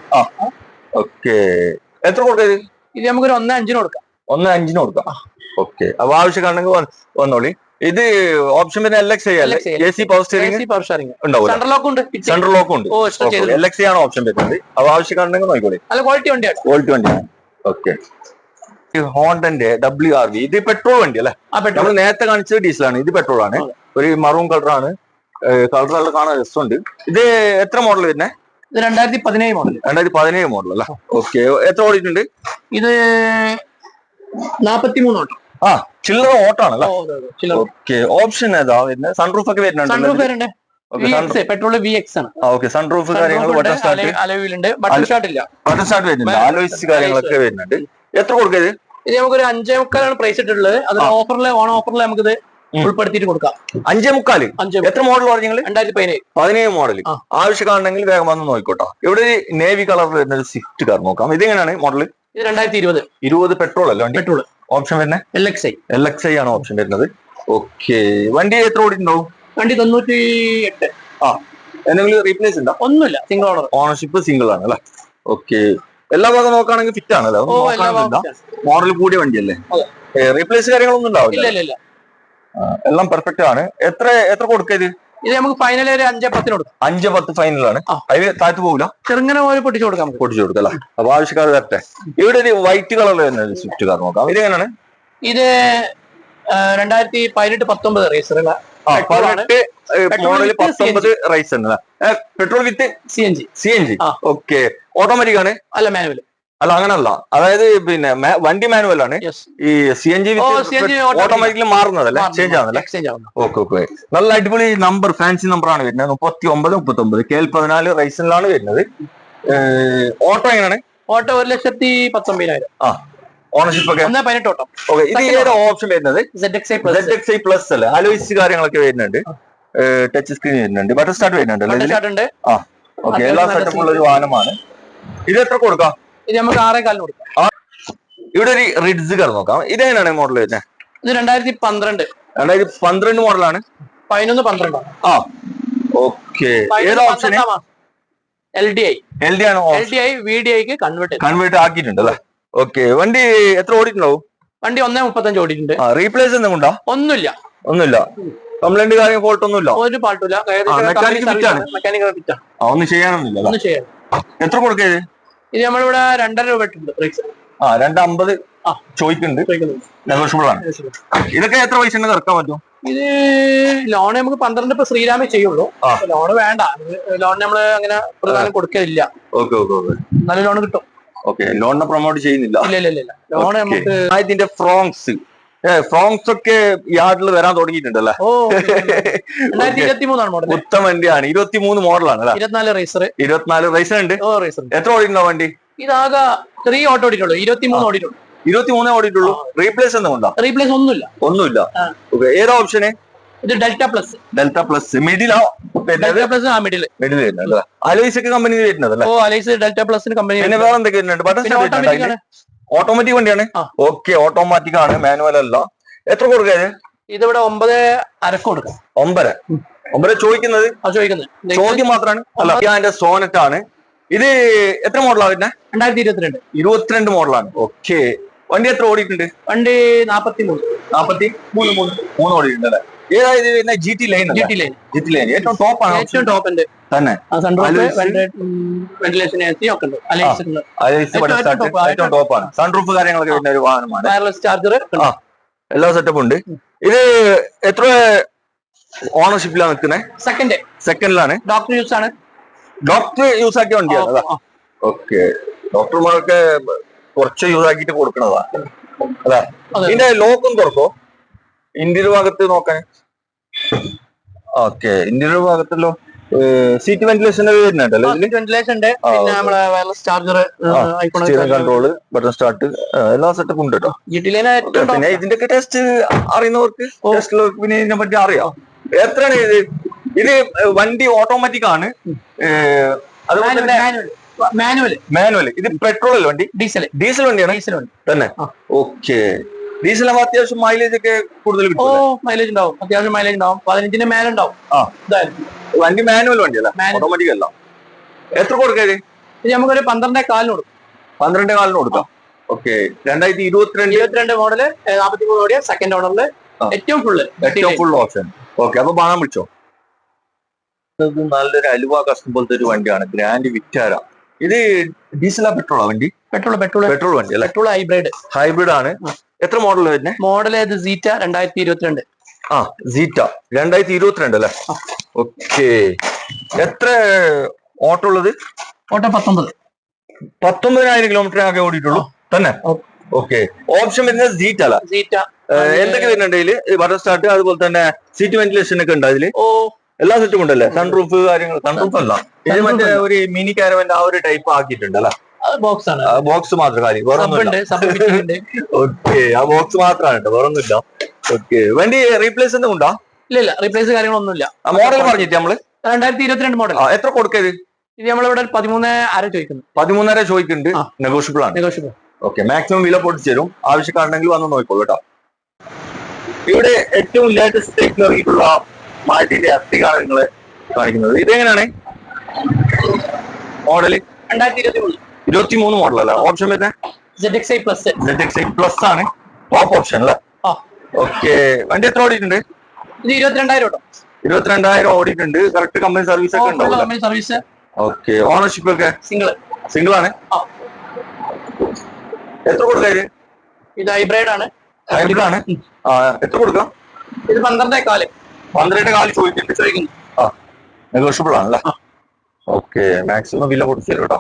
ഓക്കെ. എത്ര കൊടുക്കരുത്? ഇത് നമുക്കൊരു 1.5 കൊടുക്കാം. 1.5 കൊടുക്കാം. ഓക്കെ. അപ്പൊ ആവശ്യക്കാണെങ്കിൽ വന്നോളി. ഇത് ഓപ്ഷൻ പിന്നെ LXi അല്ലേ? AC പവർ സ്റ്റിയറിംഗ് ഉണ്ടാവും. സെൻട്രൽ ലോക്ക് ഉണ്ട്. LXi ആണ് ഓപ്ഷൻ വരുന്നത്. അപ്പൊ ആവശ്യക്കാരുണ്ടെങ്കിൽ നോക്കിക്കോളി. നല്ല ക്വാളിറ്റി വണ്ടിയാണ്. ഓക്കെ. ഹോണ്ടന്റെ WRV. ഇത് പെട്രോൾ വണ്ടി അല്ലേ? നമ്മൾ നേരത്തെ കാണിച്ചത് ഡീസലാണ്. ഇത് പെട്രോൾ ആണ്. ഒരു മറൂൺ കളറാണ്. കളറുകൾ കാണാൻ രസമുണ്ട്. ഇത് എത്ര മോഡൽ വരുന്നത്? ഇത് 2017 മോഡൽ. 2017 മോഡൽ അല്ല? ഓക്കെ. എത്ര ഓടിയിട്ടുണ്ട്? ഇത് 43 ഓട്ടം. ചില്ലറ ഓട്ടാണല്ലോ. ഓക്കെ. ഓപ്ഷൻ ഏതാ വരുന്നത്? സൺറൂഫ് ഒക്കെ വരുന്നുണ്ട്. പെട്രോൾ VX ആണ്. ഓക്കെ. സൺറൂഫ് കാര്യങ്ങൾ ബട്ടൺ സ്റ്റാർട്ട് വരുന്നുണ്ട്. ആലോയ്സ് കാര്യങ്ങളൊക്കെ വരുന്നുണ്ട്. എത്ര കൊടുക്കരുത്? ഇത് നമുക്കൊരു 5.25 പ്രൈസ് ഇട്ടിട്ടുള്ളത്. അത് ഓൺ ഓഫറിൽ നമുക്കിത് ഉൾപ്പെടുത്തിയിട്ട് കൊടുക്കാം. 5.25. എത്ര മോഡൽ പറഞ്ഞു? 2017 മോഡൽ. ആവശ്യക്കാരുണ്ടെങ്കിൽ വേഗം വന്ന് നോക്കിക്കോട്ടോ. ഇവിടെ ഒരു നേവി കളറിൽ വരുന്ന ഒരു സ്വിഫ്റ്റ് കാർ നോക്കാം. ഇതെങ്ങനെയാണ് മോഡൽ? ഇത് 2020 പെട്രോൾ അല്ല? പെട്രോൾ. ഓപ്ഷൻ വരുന്നത് LXi ആണ് ഓപ്ഷൻ വരുന്നത്. ഓക്കെ. വണ്ടി എത്ര ഓടിയിട്ടുണ്ടാവും? വണ്ടി 98. എന്തെങ്കിലും റീപ്ലേസ് ഉണ്ടോ? ഒന്നുമില്ല. Single owner. ഓണർഷിപ്പ് സിംഗിൾ ആണ് അല്ലേ? ഓക്കെ. എല്ലാ ഭാഗം നോക്കുകയാണെങ്കിൽ ഫിറ്റ് ആണല്ലോ. മോഡൽ കൂടിയ വണ്ടിയല്ലേ? റീപ്ലേസ് കാര്യങ്ങളൊന്നും ഉണ്ടാവില്ല. എല്ലാം പെർഫെക്റ്റ് ആണ്. എത്ര കൊടുക്കരുത്? ഇത് നമുക്ക് ഫൈനൽ ഒരു 5-10 കൊടുക്കാം. 5-10 ഫൈനലാണ്. അതിന് താഴ്ത്തു പോകില്ല. ചെറുങ്ങനെ പോലെ പൊട്ടിച്ചു കൊടുക്കാം. അല്ലേ? അപ്പൊ ആവശ്യക്കാർ തരട്ടെ. ഇവിടെ ഒരു വൈറ്റ് കളറിൽ തന്നെ സ്വിഫ്റ്റ് കാർ നോക്കാം. ഇത് എങ്ങനെയാണ്? ഇത് 2018-19 റേസർ. മോഡൽ 19 റൈസ് ആണ്. പെട്രോൾ വിത്ത് CNG. ഓക്കെ. ഓട്ടോമാറ്റിക് ആണ്? അല്ല, മാനുവൽ. അല്ല അങ്ങനല്ല, അതായത് പിന്നെ വണ്ടി മാനുവൽ ആണ്. ഈ CNG ഓട്ടോമാറ്റിക്കലി മാറുന്നതല്ലേ, ചേഞ്ച് ആവുന്നല്ലേ? Okay okay. നല്ല അടിപൊളി നമ്പർ, ഫാൻസി നമ്പർ ആണ് വരുന്നത്. 3939 KL14 റൈസനിലാണ് വരുന്നത്. ഓട്ടോ എങ്ങനെയാണ്? ഓട്ടോ 1,19,000. ആ, ഓണർഷിപ്പ് ഒക്കെ 18 ഓട്ടോ. ഓക്കെ. ഇത് ഏത് ഓപ്ഷൻ വരുന്നത്? ZXi പ്ലസ് അല്ലേ? അലോയ്സ് കാര്യങ്ങളൊക്കെ വരുന്നുണ്ട്, ടച്ച് സ്ക്രീൻ വരുന്നുണ്ട്, ബട്ടർ സ്റ്റാർട്ട് വരുന്നുണ്ട്. ആ ഓക്കെ. എല്ലാ സെറ്റപ്പും ഉള്ള ഒരു വാഹനമാണ്. ഇത് എത്ര കൊടുക്കാം? ഇത് നമുക്ക് 6,4 കൊടുക്കാം. ഇവിടെ ഒരു റിഡ്സ് കാർ നോക്കാം. ഇതെങ്ങനെയാണ് മോഡൽ വരുന്നത്? ഇത് 2012 മോഡലാണ്. 11-12. ആ ഓക്കെ. ഏത് ഓപ്ഷൻ? LDI ആണോ? LDI VDIക്ക് കൺവേർട്ട് ആക്കിയിട്ടുണ്ട് അല്ലേ? ഓക്കെ. വണ്ടി എത്ര ഓടിയിട്ടുണ്ടാവും? വണ്ടി 1.35 ഓടിയിട്ടുണ്ട്. റീപ്ലേസ് എന്തെങ്കിലും ഉണ്ടോ? ഒന്നുമില്ല. കംപ്ലൈന്റ് കാര്യം ഫോൾട്ട് ഒന്നുമില്ല, ഒരു പാട്ടില്ല. മെക്കാനിക്കൽ ഫിറ്റ് ആണ്. ഒന്നും ചെയ്യാനൊന്നുമില്ല. എത്ര കൊടുക്കത്? ഇത് നമ്മളിവിടെ 2.5 രൂപ ഇട്ടുണ്ട്. 2.50 ചോദിക്കുന്നുണ്ട്. നെഗോഷ്യബിൾ ആണ്. ഇതൊക്കെ എത്ര പൈസ ഇറക്കാൻ പറ്റും? ഇത് ലോൺ നമുക്ക് 12 ഇപ്പൊ ശ്രീരാമേ ചെയ്യുള്ളൂ. ലോൺ വേണ്ട, ലോൺ നമ്മള് അങ്ങനെ പ്രധാനം കൊടുക്കലില്ല. നല്ല ലോൺ കിട്ടും. ഓക്കെ. ലോണിനെ പ്രൊമോട്ട് ചെയ്യുന്നില്ല? ഇല്ല. ലോൺ നമുക്ക് ഇതിന്റെ ഫ്രോങ്സ് ഒക്കെ യാർഡിൽ വരാൻ തുടങ്ങിയിട്ടുണ്ടല്ലേ? 2023 മോഡൽ. ഉത്തമ വണ്ടിയാണ്. 23 മോഡലാണ്. 24 റേസർ ഉണ്ട്. എത്ര ഓടിയിട്ടുണ്ടോ വണ്ടി? ഇതാകെ 3 ഓട്ടോ ഓടിയിട്ടുള്ളൂ. 23 ഓടിയിട്ടുള്ളൂ. 23 ഓടിയിട്ടുള്ളൂ. റീപ്ലേസ് എന്തുകൊണ്ടാ? റീപ്ലേസ് ഒന്നുമില്ല. ഏതാ ഓപ്ഷന്? ഇത് ഡെൽറ്റ പ്ലസ്. മിഡിലോ? മിഡിൽ അലോയ്സ് ഒക്കെ കമ്പനി വരുന്നതല്ലേ? അലോയ്സ് ഡെൽറ്റ പ്ലസിന് കമ്പനി. പിന്നെ വേറെ എന്തൊക്കെ വരുന്നുണ്ട്? ഓട്ടോമാറ്റിക് വണ്ടിയാണ്. ഓക്കെ. ഓട്ടോമാറ്റിക് ആണ്, മാനുവൽ അല്ല. എത്ര കൊടുക്കുക? ഇതിവിടെ 9.5 കൊടുക്കാം. 9 ചോദിക്കുന്നത്? ചോദ്യം മാത്രമാണ്. അല്ല, സോനറ്റ് ആണ്. ഇത് എത്ര മോഡലാണ് വരുന്നത്? 2022 മോഡലാണ്. ഓക്കെ. വണ്ടി എത്ര ഓടിയിട്ടുണ്ട്? വണ്ടി 43 ഓടിയിട്ടുണ്ട് അല്ലേ? ഏതായത് പിന്നെ GT ലൈൻ. ഏറ്റവും ടോപ്പ് ആണ്. തന്നെ ഏറ്റവും ടോപ്പാണ്. സൺറൂഫ് കാര്യങ്ങളൊക്കെ വരുന്ന ഒരു വാഹനമാണ്. ചാർജർ എല്ലാ സെറ്റപ്പും ഉണ്ട്. ഇത് എത്ര ഓണർഷിപ്പിലാണ് നിൽക്കുന്നത്? സെക്കൻഡിലാണ്. ഡോക്ടർ യൂസ് ആക്കിയ വണ്ടിയാണ്. ഓക്കെ. ഡോക്ടർമാരൊക്കെ കുറച്ച് യൂസ് ആക്കിയിട്ട് കൊടുക്കണതാ അതാ. ഇതിന്റെ ലോക്കും തുറക്കോ? ഇന്റീരിയർ ഭാഗത്ത് നോക്കാൻ. ഓക്കെ. ഇന്റീരിയർ ഭാഗത്തല്ലോ സീറ്റ് വെന്റിലേഷൻ വരുന്നുണ്ടല്ലോ. കൺട്രോള്, ബട്ടൺ സ്റ്റാർട്ട്, എല്ലാ സെറ്റപ്പും ഉണ്ട് കേട്ടോ. പിന്നെ ഇതിന്റെ ഒക്കെ ടെസ്റ്റ് അറിയുന്നവർക്ക്, പിന്നെ ഇതിനെ പറ്റി അറിയാം. എത്രയാണ് ഇത്? വണ്ടി ഓട്ടോമാറ്റിക് ആണ്. അതുപോലെ മാനുവൽ. ഇത് പെട്രോൾ അല്ല വണ്ടി? ഡീസൽ വണ്ടിയാണ് തന്നെ. ഓക്കെ. ഡീസലാകുമ്പോൾ അത്യാവശ്യം മൈലേജ് ഒക്കെ കൂടുതൽ കിട്ടും. മൈലേജ് ഉണ്ടാവും, അത്യാവശ്യം മൈലേജ് ഉണ്ടാവും. 15 മേലെ ഉണ്ടാവും. വണ്ടി മാനുവൽ വണ്ടിയല്ല, ഓട്ടോമാറ്റിക് അല്ല. എത്ര കൊടുക്കരുത്? ഇത് നമുക്കൊരു 12.4 കൊടുക്കും. 12.4 കൊടുക്കാം. ഓക്കെ. 2022 മോഡല് 43 ഓടിയ സെക്കൻഡ് ഓണറില് ഏറ്റവും ഫുൾ ഓപ്ഷൻ. ഓക്കെ. അപ്പൊ ബാണം വിളിച്ചോ. നല്ലൊരു അലുവ കസ്റ്റം പോലത്തെ ഒരു വണ്ടിയാണ്, ഗ്രാൻഡ് വിറ്റാര. ഇത് ഡീസലാ പെട്രോളാ വണ്ടി? പെട്രോൾ വണ്ടി അല്ലേ? പെട്രോൾ ഹൈബ്രിഡ് ആണ്. എത്ര മോഡൽ വരുന്നത്? മോഡൽ സീറ്റ 2022. സീറ്റ 2022 അല്ലേ? ഓക്കെ. എത്ര ഓട്ടോ ഉള്ളത്? ഓട്ടോ 19,000 കിലോമീറ്റർ ആകെ ഓടിയിട്ടുള്ളൂ തന്നെ. ഓക്കെ. ഓപ്ഷൻ വരുന്നത് സീറ്റ അല്ല? എന്തൊക്കെ വരുന്നുണ്ട് ഇതില്? ബട്ടർ സ്റ്റാർട്ട്, അതുപോലെ തന്നെ സീറ്റ് വെന്റിലേഷൻ ഒക്കെ ഉണ്ട് അതില്. എല്ലാ സെറ്റും ഉണ്ടല്ലേ? സൺറൂഫ് കാര്യങ്ങൾ? സൺറൂഫ് അല്ല, ഇത് മറ്റേ ഒരു മിനി കാരവന്റെ ആ ഒരു ടൈപ്പ് ആക്കിയിട്ടുണ്ട് അല്ല? ബോക്സ് മാത്രം കാര്യം, വേറെ ഓക്കെ. ആ ബോക്സ് മാത്രമാണ് കേട്ടോ, വേറെ ഒന്നുമില്ല. ഓക്കെ. വണ്ടി റീപ്ലേസ് ഒന്നും ഉണ്ടോ? ഇല്ല, റീപ്ലേസ് കാര്യങ്ങളൊന്നുമില്ല. മോഡൽ പറഞ്ഞിട്ട് നമ്മള് 2022 മോഡൽ. എത്ര കൊടുക്കരുത്? ഇത് നമ്മളിവിടെ 13,500 ചോദിക്കുന്നു. 13,500 ചോദിക്കുന്നുണ്ട്. നെഗോഷ്യബിൾ ആണ്. ഓക്കെ. മാക്സിമം വില പൊട്ടിച്ചു തരും. ആവശ്യക്കാരുണ്ടെങ്കിൽ വന്ന് നോക്കിക്കോളൂ കേട്ടോ. ഇവിടെ ഏറ്റവും ലേറ്റസ്റ്റ് ടെക്നോളജിക്കുള്ള മാറ്റിന്റെ അസ്ഥികാരങ്ങള് കാണിക്കുന്നത്. ഇതെങ്ങനെയാണ് മോഡല്? 2023 മോഡലല്ല? ഓപ്ഷൻ വരുന്നത് ZXi പ്ലസ് ആണ്. ടോപ്പ് ഓപ്ഷൻ അല്ലേ? ഓക്കെ. വണ്ടി എത്ര ഓടിയിട്ടുണ്ട്? ഇത് 22,000 ഓടിയിട്ടുണ്ട്. കറക്റ്റ് കമ്പനി സർവീസ് ഒക്കെ ഉണ്ടാവും. ഓക്കെ. ഓണർഷിപ്പ് ഒക്കെ സിംഗിൾ ആണ്. എത്ര കൊടുക്കാര്? ഇത് ഹൈബ്രിഡ് ആണ്. എത്ര കൊടുക്കാം? ഇത് 12.4 ചോദിക്കുന്നു. നെഗോഷ്യബിൾ ആണല്ലേ? ഓക്കെ. മാക്സിമം വില കൊടുത്തു തരും കേട്ടോ.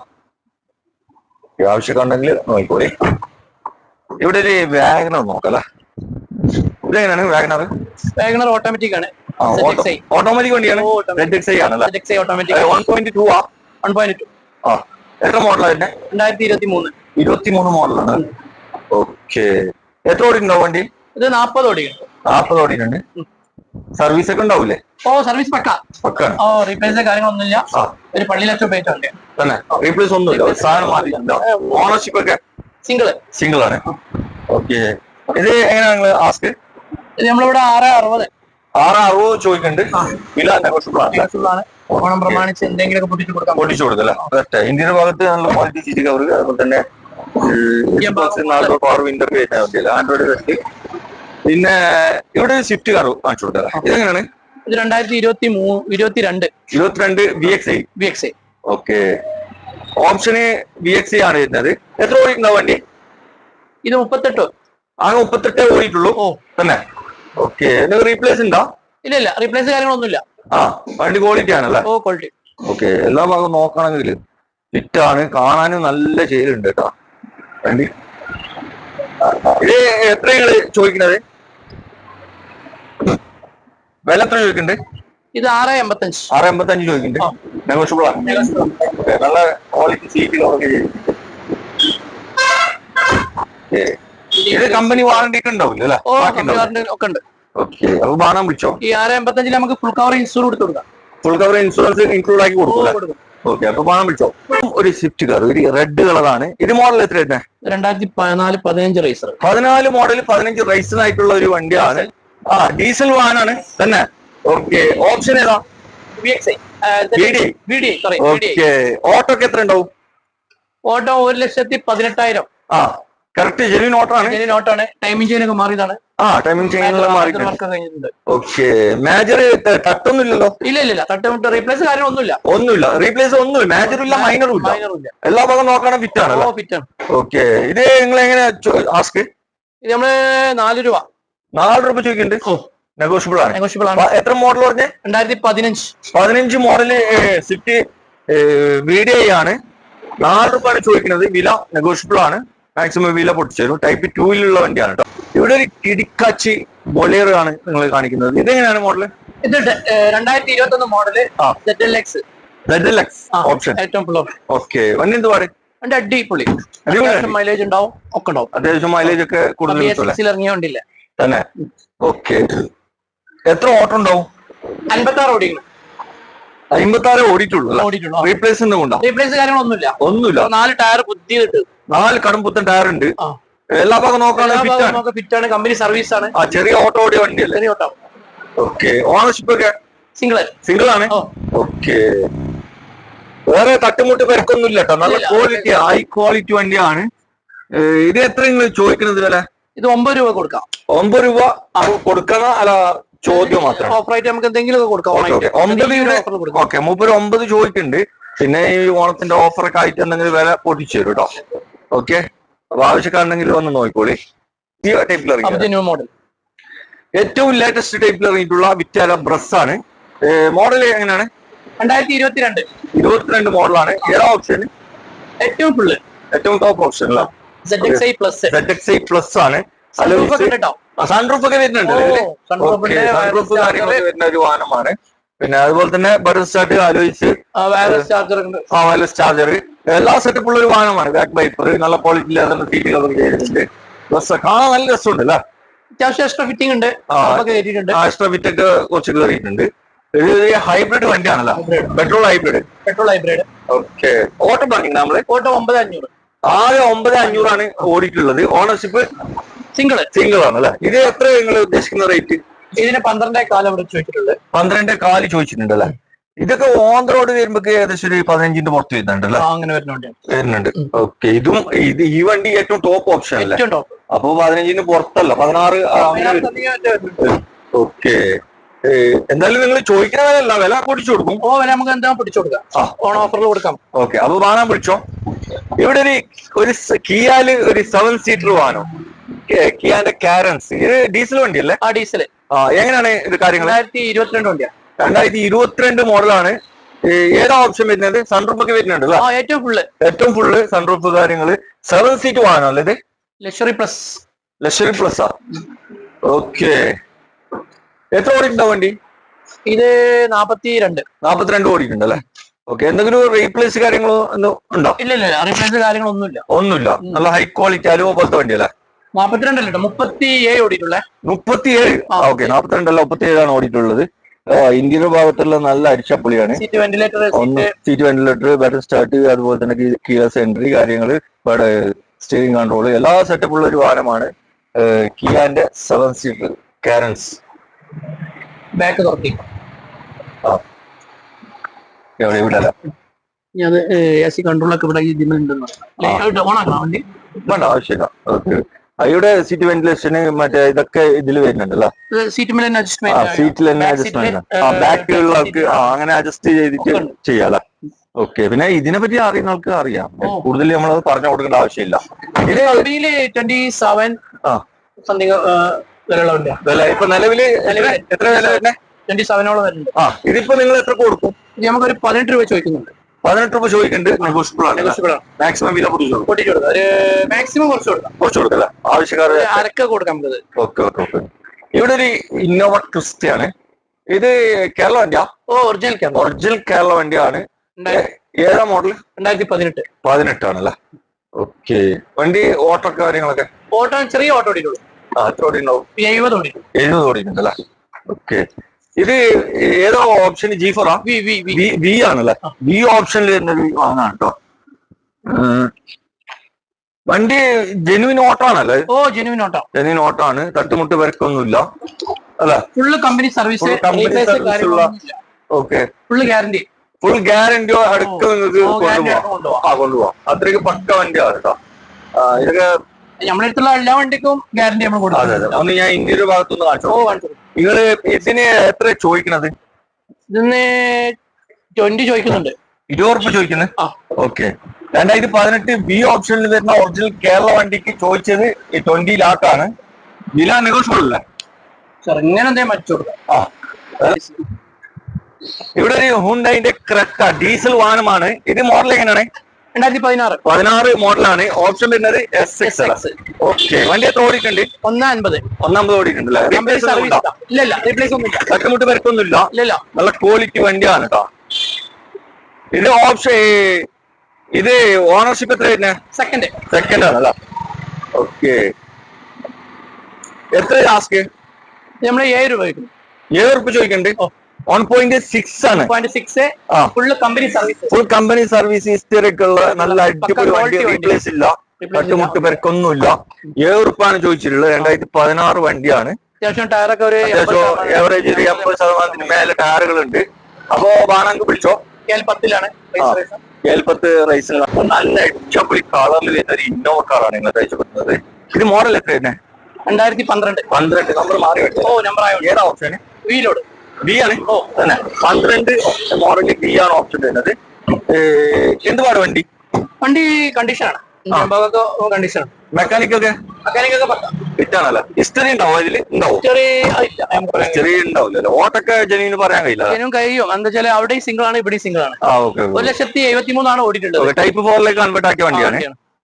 ആവശ്യമുണ്ടെങ്കിൽ നോക്കിക്കോളി. ഇവിടെ ഒരു വാഗണർ നോക്കല്ലേ. ഇതെങ്ങനെയാണ് വാഗണർ? വാഗണർ ഓട്ടോമാറ്റിക് ആണ്. ഓട്ടോമാറ്റിക് വണ്ടിയാണ്. ZXi ആണല്ലേ. 1.2 ആ. 1.2. ആ, എത്ര മോഡലാണ്? 2023. 23 മോഡലാണ്. ഓക്കെ. എത്ര ഓടിയിട്ടുണ്ടാവും വണ്ടി? ഇത് 40 ഓടിയുണ്ട്. 40 ഓടിയിട്ടുണ്ട്. സർവീസ് ഒക്കെ ഉണ്ടാവൂലേ? ഓ, സർവീസ് പക്കാണ്. ഓ, റീപ്ലേസ് കാര്യങ്ങളൊന്നുമില്ല. ഒരു പള്ളിയിലൊക്കെ ഉപയോഗിച്ചുണ്ട് തന്നെ. റീപ്ലേസ് ഒന്നുമില്ല. സാധനം മാറിയിട്ടുണ്ടോ? ഓണർഷിപ്പ് ഒക്കെ സിംഗിൾ ആണ്. ഓക്കെ. ഇത് എങ്ങനെയാണ് ആസ്ക്? ഇത് നമ്മളിവിടെ 660 ചോദിക്കുന്നുണ്ട്. വില നെഗോഷ്യബിൾ ആണ്. ഓണം പ്രമാണിച്ച് എന്തെങ്കിലും പൊട്ടിച്ചു കൊടുക്കല്ലേ. ഇന്ത്യയുടെ ഭാഗത്ത് നല്ല ക്വാളിറ്റി സീറ്റ് കവർ, അതുപോലെ തന്നെ പവർ വിൻഡോ ആൻഡ്രോയിഡ് വെച്ച്. പിന്നെ ഇവിടെ സ്വിഫ്റ്റ് കാർ കാണിച്ചു കൊടുക്കാം. ഇതെങ്ങനെയാണ്? ഇത് 2022 VXi. ഓക്കെ. ഓപ്ഷന് VXi ആണ് വരുന്നത്. എത്ര ഓടിയിട്ടുണ്ടാവും വണ്ടി? ഇത് 38. ആകെ 38 ഓടിയിട്ടുള്ളൂ. തന്നെ. ഓക്കെ. റീപ്ലേസ് ഉണ്ടോ? ഇല്ല, റീപ്ലേസ് കാര്യങ്ങളൊന്നുമില്ല. ആ, വണ്ടി ക്വാളിറ്റി ആണല്ലേ. ക്വാളിറ്റി. ഓക്കെ. എല്ലാ ഭാഗം നോക്കണമെങ്കിൽ ഫിറ്റാണ്. കാണാനും നല്ല ചേലുണ്ട് കേട്ടോ വണ്ടി. ഇത് എത്ര നിങ്ങള് ചോദിക്കുന്നത്? വില എത്ര ചോദിക്കുന്നുണ്ട്? ഇത് 685 ചോദിക്കുന്നുണ്ട്. നെഗോഷ്യബിൾ ആണ്. നല്ല ക്വാളിറ്റി സീറ്റുകളൊക്കെ ചെയ്തിട്ടുണ്ട്. ഇത് കമ്പനി വാറണ്ടി ഒക്കെ ഉണ്ടാവില്ല അല്ലേ? ഒക്കെ ഉണ്ട്. ഓക്കെ. അപ്പൊ ബാണം വിളിച്ചോ. ഈ 685 നമുക്ക് ഫുൾ കവർ ഇൻഷുർ കൊടുത്തു കൊടുക്കാം. ഫുൾ കവർ ഇൻഷുറൻസ് ഇൻക്ലൂഡ് ആക്കി കൊടുക്കും. ഓക്കെ. അപ്പൊ ബാണം വിളിച്ചോ. ഒരു സ്വിഫ്റ്റ് കാർ, ഒരു റെഡ് കളറാണ്. ഇത് മോഡൽ എത്ര? 2014-15 റേസർ. 14 മോഡൽ 15 റേസിനായിട്ടുള്ള ഒരു വണ്ടിയാണ്. ആ, ഡീസൽ വാഹനമാണ് തന്നെ. ഓക്കെ. ഓപ്ഷൻ ഏതാ? VXi. ഓക്കെ. ഓട്ടോ ഒക്കെ എത്ര ഉണ്ടാവും? ഓട്ടോ 1,18,000. ആ, കറക്റ്റ്. ജെന്യൂൻ ഓട്ടോ ആണ്. ടൈമിംഗ് ചെയിൻ ഒക്കെ മാറിയതാണ്. ആ, ടൈമിംഗ് ചെയിനെല്ലാം മാറിയിട്ടുണ്ട്. ഓക്കെ. മേജർ തട്ടൊന്നും ഇല്ലല്ലോ? ഇല്ല, തട്ടുമുട്ട റീപ്ലേസ് ഒന്നുമില്ല. റീപ്ലേസ് ഒന്നുമില്ല. മേജറും ഇല്ല, മൈനറും ഇല്ല. എല്ലാ ഭാഗം നോക്കണം. ഫിറ്റാണ്. ഓക്കെ. ഇത് നിങ്ങൾ എങ്ങനെ ആസ്ക്? ഇത് നമ്മള് 4 രൂപ ചോദിക്കുന്നുണ്ട്. നെഗോഷ്യബിൾ ആണ്. എത്ര മോഡൽ പറഞ്ഞേ? 2015 മോഡല് സ്വിഫ്റ്റ് VDI ആണ്. 4 രൂപയാണ് ചോദിക്കുന്നത്. വില നെഗോഷ്യബിൾ ആണ്. മാക്സിമം വില പൊട്ടിച്ചു തരും. Type 2 വണ്ടിയാണ് കേട്ടോ. ഇവിടെ ഒരു കിടിക്കാച്ചി ബൊലേറോ ആണ് നിങ്ങൾ കാണിക്കുന്നത്. ഇതെങ്ങനെയാണ് മോഡല്? ഇത് 2021 മോഡല് ZLX ഓപ്ഷൻ. ഓക്കെ. വണ്ടി എന്ത് പറയും? വണ്ടി അടിപൊളി. മൈലേജ് ഉണ്ടാവും, ഒക്കെ ഉണ്ടാവും. അത്യാവശ്യം മൈലേജ് ഒക്കെ കൂടുതൽ ഇറങ്ങിയ വണ്ടിയില്ല തന്നെ. ഓക്കെ. എത്ര ഓട്ടം ഉണ്ടാവും? 56 ഓടിക്കണം. 56 ഓടിയിട്ടുള്ളൂ. റീപ്ലേസ് റീപ്ലേസ് കാര്യങ്ങളൊന്നുമില്ല. 4 ടയർ പുതിയത്, 4 കടും പുത്തൻ ടയർ ഉണ്ട്. എല്ലാ ഭാഗം നോക്കുകയാണെങ്കിൽ ഫിറ്റാണ്. കമ്പനി സർവീസ് ആണ്. ചെറിയ ഓട്ടോ ഓടിയ വണ്ടിയല്ലേ? ഓക്കെ. ഓണർഷിപ്പ് ഒക്കെ സിംഗിൾ ആണ്. ഓക്കെ. വേറെ തട്ടുമുട്ട് പേർക്കൊന്നുമില്ല കേട്ടോ. നല്ല ക്വാളിറ്റി, ഹൈ ക്വാളിറ്റി വണ്ടിയാണ്. ഇത് എത്ര നിങ്ങൾ ചോദിക്കുന്നത് വില? ഇത് 9 രൂപ കൊടുക്കാം. 9 രൂപ കൊടുക്കുന്ന അല്ല, ചോദ്യം മാത്രം. ഓഫറായിട്ട് നമുക്ക് എന്തെങ്കിലും കൊടുക്കാം. 9. ഓക്കെ. 9 ചോദിക്കുന്നുണ്ട്. പിന്നെ ഈ ഓണത്തിന്റെ ഓഫറൊക്കെ ആയിട്ട് എന്തെങ്കിലും വില പൊട്ടിച്ചു തരും കേട്ടോ. ഓക്കെ. അപ്പൊ ആവശ്യക്കാരുണ്ടെങ്കിൽ വന്ന് നോക്കിക്കോളി. ടൈപ്പിൽ ഇറങ്ങി മോഡൽ, ഏറ്റവും ലേറ്റസ്റ്റ് ടൈപ്പിൽ ഇറങ്ങിയിട്ടുള്ള വിറ്റാല ബ്രസ് ആണ്. മോഡൽ എങ്ങനെയാണ്? 2022 മോഡലാണ്. ഏതാ ഓപ്ഷൻ? ഏറ്റവും ടോപ്പ് ഓപ്ഷൻ ZXi പ്ലസ് ആണ്. സൺറൂഫ് ഒക്കെ വരുന്നുണ്ട്. സൺറൂഫ് കാര്യങ്ങളൊക്കെ വരുന്ന ഒരു വാഹനമാണ്. പിന്നെ അതുപോലെ തന്നെ ബട്ടൺ സ്റ്റാർട്ട്, ആലോചിച്ച് വയർലെസ് ചാർജർ, എല്ലാ സെറ്റപ്പുള്ള ഒരു വാഹനമാണ്. ബാക്ക് വൈപ്പർ, നല്ല ക്വാളിറ്റി സീറ്റുകളൊക്കെ ചെയ്തിട്ടുണ്ട്. ബസ് കാണാൻ നല്ല രസമുണ്ട് അല്ലേ? അത്യാവശ്യം എക്സ്ട്രാ ഫിറ്റിംഗ് ഉണ്ട്. എക്സ്ട്രാ ഫിറ്റ് ഒക്കെ കുറച്ച് കയറിയിട്ടുണ്ട്. ഇത് ഹൈബ്രിഡ് വണ്ടിയാണല്ലോ. Petrol hybrid. ഓക്കെ. ഓട്ടോ പറഞ്ഞില്ല നമ്മള്? ഓട്ടോ 9500. ആകെ 9500 ഓടിയിട്ടുള്ളത്. ഓണർഷിപ്പ് സിംഗിൾ ആണ് അല്ലെ? ഇത് എത്ര നിങ്ങൾ ഉദ്ദേശിക്കുന്ന റേറ്റ്? ഇതിന് 12,400 ഇവിടെ ചോദിച്ചിട്ടുണ്ട്. 12,400 ചോദിച്ചിട്ടുണ്ട് അല്ലെ? ഇതൊക്കെ ഓൺ റോഡ് വരുമ്പോ ഏകദേശം ഒരു 15ന്റെ പുറത്ത് വരുന്നുണ്ടല്ലേ? അങ്ങനെ വരുന്നുണ്ട്. ഓക്കെ. ഈ വണ്ടി ഏറ്റവും ടോപ്പ് ഓപ്ഷൻ അല്ലേ? അപ്പൊ 15ന് പുറത്തല്ല, 16. ഓക്കെ. എന്തായാലും നിങ്ങൾ ചോദിക്കുന്നതല്ല, വില പൊടിച്ചു കൊടുക്കും. വില നമുക്ക് എന്താ പൊടിച്ചു കൊടുക്കാം. ഓൺ ഓഫറിൽ കൊടുക്കാം. ഓക്കെ. അപ്പൊ വാങ്ങാൻ പിടിച്ചോ. ഇവിടെ ഒരു കിയാല് ഒരു 7 സീറ്റർ വാഹനം, കിയാന്റെ കാരൻസ്. ഇത് ഡീസൽ വണ്ടിയല്ലേ? ഡീസൽ. എങ്ങനെയാണ് ഇത് കാര്യങ്ങൾ? 2022 വണ്ടിയാ. 2022 മോഡലാണ്. ഏതാ ഓപ്ഷൻ വരുന്നത്? സൺറൂഫ് ഒക്കെ വരുന്നുണ്ട് അല്ലേ? ഏറ്റവും ഫുള്ള് സൺറൂഫ് കാര്യങ്ങള്. 7 സീറ്റ് വാഹനമല്ലേ ഇത്? Luxury plus. ലക്ഷറി പ്ലസ് ആ. ഓക്കെ. എത്ര ഓടിയിട്ടുണ്ടാവും വണ്ടി? ഇത് 42 ഓടിയിട്ടുണ്ട് അല്ലേ? ഓക്കെ. എന്തെങ്കിലും റീപ്ലേസ് കാര്യങ്ങളോ ഉണ്ടോ? ഇല്ല റീപ്ലേസ് കാര്യങ്ങളൊന്നുമില്ല. ഒന്നുമില്ല. നല്ല ഹൈ ക്വാളിറ്റി അലുവ പോലത്തെ വണ്ടിയല്ലേ? 42 37 ഓടിയിട്ടുള്ളത്. 37. ഓക്കെ. 42 അല്ല 37 ഓടിയിട്ടുള്ളത്. ഇന്റീരിയർ ഭാഗത്തുള്ള നല്ല അടിച്ചപ്പൊളിയാണ്. സീറ്റ് വെന്റിലേറ്റർ, ബട്ടൺ സ്റ്റാർട്ട്, അതുപോലെ തന്നെ കീലെസ് എൻട്രി കാര്യങ്ങള്, സ്റ്റിയറിംഗ് കൺട്രോൾ, എല്ലാ സെറ്റപ്പ് ഉള്ള ഒരു വാഹനമാണ് കിയാന്റെ 7 സീറ്റർ കാരൻസ്. ബാക്ക് തുറക്കി കൺട്രോളൊക്കെ ഇവിടെ ഓണാക്കണം വണ്ടി. വേണ്ട, ആവശ്യമില്ല. ഓക്കെ. ഇവിടെ സീറ്റ് വെന്റിലേഷന് മറ്റേ ഇതൊക്കെ ഇതിൽ വരുന്നുണ്ടല്ലോ. സീറ്റിൽ തന്നെ അഡ്ജസ്റ്റ്മെന്റ്. ബാക്കിലുള്ളവർക്ക് അങ്ങനെ അഡ്ജസ്റ്റ് ചെയ്തിട്ട് ചെയ്യാലോ. ഓക്കെ. പിന്നെ ഇതിനെ പറ്റി അറിയുന്ന ആൾക്ക് അറിയാം. കൂടുതൽ നമ്മളത് പറഞ്ഞു കൊടുക്കേണ്ട ആവശ്യമില്ല. ഇത് 27 സംതിങ് വില ഇപ്പൊ നിലവില് എത്ര വില വരുന്നത്? 27 വരുന്നുണ്ട്. ഇതിപ്പോ നിങ്ങൾ എത്ര കൊടുക്കും? നമുക്കൊരു 18 രൂപ ചോദിക്കുന്നുണ്ട്. 18 രൂപ ചോദിക്കുന്നുണ്ട്. നെഗോഷ്യബിൾ ആണ്. മാക്സിമം വില മാക്സിമം കുറച്ച് കൊടുക്കല്ലേ? ആവശ്യക്കാർ അരക്ക കൊടുക്കാം. ഓക്കെ. ഇവിടെ ഒരു ഇന്നോവ ക്രിസ്റ്റയാണ്. ഇത് കേരള വണ്ടിയാ? ഒറിജിനൽ കേരള വണ്ടിയാണ്. ഏതാ മോഡൽ? 2018 ആണല്ലേ? ഓക്കെ. വണ്ടി ഓട്ടോ കാര്യങ്ങളൊക്കെ? ചെറിയ ഓട്ടോ ഓടിയിട്ടുള്ളൂ. എത്ര ഓടിണ്ടാവും? 70 ഓടിയിട്ടുണ്ടല്ലേ? ഓക്കെ. ഇത് ഏതോ ഓപ്ഷൻ? G4 വി ആണല്ലേ? വി ഓപ്ഷനിൽ വരുന്നൊരു വാഹനമാണ് കേട്ടോ. വണ്ടി ജെനുവിൻ ഓട്ടോ ആണല്ലേ? ജെനുവിൻ ഓട്ടോ ആണ്. തട്ടുമുട്ട് വരക്കൊന്നുമില്ല അല്ലെ? Full company service. Okay. Full ഗ്യാരണ്ടിയോ അടുക്ക നിങ്ങൾക്ക് കൊണ്ടുപോവാം. അത്രയ്ക്ക് പക്ക വണ്ടിയാണ് കേട്ടോ. ഇതൊക്കെ നമ്മളടുത്തുള്ള എല്ലാ വണ്ടിക്കും ഗ്യാരണ്ടി നമ്മൾ കൊടുക്കും. അതെ. ഒന്ന് ഞാൻ ഇന്ത്യയുടെ ഭാഗത്തുനിന്ന് കാണിച്ചു. നിങ്ങള് ഇതിന് എത്ര ചോദിക്കണത്? ഇതിന് 20 ചോദിക്കുന്നുണ്ട്. 20 ഉറുപ്പിക ചോദിക്കുന്നത്? ഓക്കെ. 2018 ബി ഓപ്ഷനിൽ വരുന്ന ഒറിജിനൽ കേരള വണ്ടിക്ക് ചോദിച്ചത് 20 ലാഖാണ്. വില നെഗോഷ്യബിൾ അല്ലേ? ഇങ്ങനെ മറ്റു ഇവിടെ ഒരു ഹുണ്ടായിന്റെ ക്രെറ്റ ഡീസൽ വാഹനമാണ്. ഇത് മോഡൽ എങ്ങനെയാണ്? 2016 മോഡലാണ്. ഓപ്ഷൻ വരുന്നത് SX. ഓക്കെ. വണ്ടി എത്ര ഓടിയിട്ടുണ്ട്? 150 ഓടിയിട്ടുണ്ടല്ലേ? തട്ടുമുട്ട് വരക്കൊന്നുമില്ല. നല്ല ക്വാളിറ്റി വണ്ടിയാണ് കേട്ടോ. ഇത് ഓപ്ഷൻ ഇത് ഓണർഷിപ്പ് എത്ര വരുന്നത്? സെക്കൻഡ് ആണല്ലേ? ഓക്കെ. എത്ര ലാസ്റ്റ്? നമ്മള് 7 രൂപ ചോദിക്കുന്നുണ്ട്. 1.6 ആണ്. ഫുൾ കമ്പനി സർവീസ് ഹിസ്റ്ററിക്ക് ഉള്ള നല്ല അടിപൊളി വണ്ടി. റീപ്ലേസ് ഇല്ല, തട്ടുമുട്ട് പെരക്കൊന്നുമില്ല. 7 ഉറുപ്പാണ് ചോദിച്ചിട്ടുള്ളത്. 2016 വണ്ടിയാണ്. അത്യാവശ്യം ഏവറേജ് 80% മേലെ ടയറുകളുണ്ട്. അപ്പോ വാഹനം പിടിച്ചോ. KL10 റൈസിൽ നല്ല അടിപൊളി കളറിൽ വരുന്ന ഒരു ഇന്നോവ കാറാണ് നിങ്ങൾ തയ്ച്ചപ്പെടുന്നത്. ഇത് മോഡൽ എത്ര തന്നെ? 2012 നമ്പർ മാറി. ഏതാ ഓപ്ഷൻ? ബി ആണ്. തന്നെ 12 മോഡലിൽ ബി ആണ് ഓപ്ഷൻ വരുന്നത്. എന്തുപാട് വണ്ടി കണ്ടീഷനാണ്. മെക്കാനിക്കൊക്കെ ഫിറ്റാണല്ലോ? ഹിസ്റ്ററി ഉണ്ടാവും ഇതില്? ഹിസ്റ്ററി ഉണ്ടാവില്ലല്ലോ. ഓട്ടൊക്കെ ജനുവിന് പറയാൻ കഴിയും. എന്താ വെച്ചാൽ അവിടെ സിംഗിൾ ആണ്, ഇവിടെ സിംഗിൾ ആണ്. 1,73,000 ഓടിയിട്ടുള്ളത്. ടൈപ്പ് 4ലേക്ക് കൺവേർട്ട് ആക്കിയ വണ്ടിയാണ്.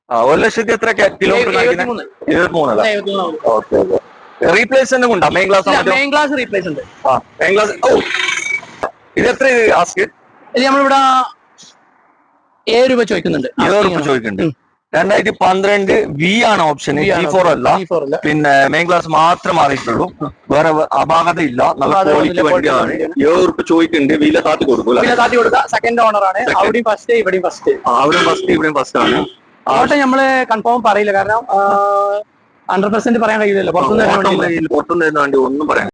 1,00,000 എത്ര കിലോമീറ്റർ? 23. ഓക്കെ. റീപ്ലേസ്മെന്റ് ഉണ്ടോ? മെയിൻ ഗ്ലാസ് റീപ്ലേസ് ഉണ്ട്. ഇത് എത്ര ആസ്ക്? ഇത് നമ്മളിവിടെ 7 രൂപ ചോദിക്കുന്നുണ്ട്. 20 രൂപ ചോദിക്കുന്നുണ്ട്. 2012 വി ആണ് ഓപ്ഷൻ. G4 അല്ല. പിന്നെ മെയിൻ ഗ്ലാസ് മാത്രം മാറിയിട്ടുള്ളൂ. വേറെ അപാകത ഇല്ല. നല്ല ക്വാളിറ്റി വണ്ടിയാണ്. 7 രൂപ ചോദിക്കുന്നുണ്ട്. വില താത്തി കൊടുക്കും. സെക്കൻഡ് ഓണർ ആണ്. അവിടെയും ഫസ്റ്റ്, ഇവിടെയും ഫസ്റ്റ് ആണ്. ഓട്ടം നമ്മള് കൺഫേം പറയില്ല, കാരണം 100% പറയാൻ കഴിയില്ലല്ലോ. പുറത്തുനിന്ന് വണ്ടി ഒന്നും പറയാൻ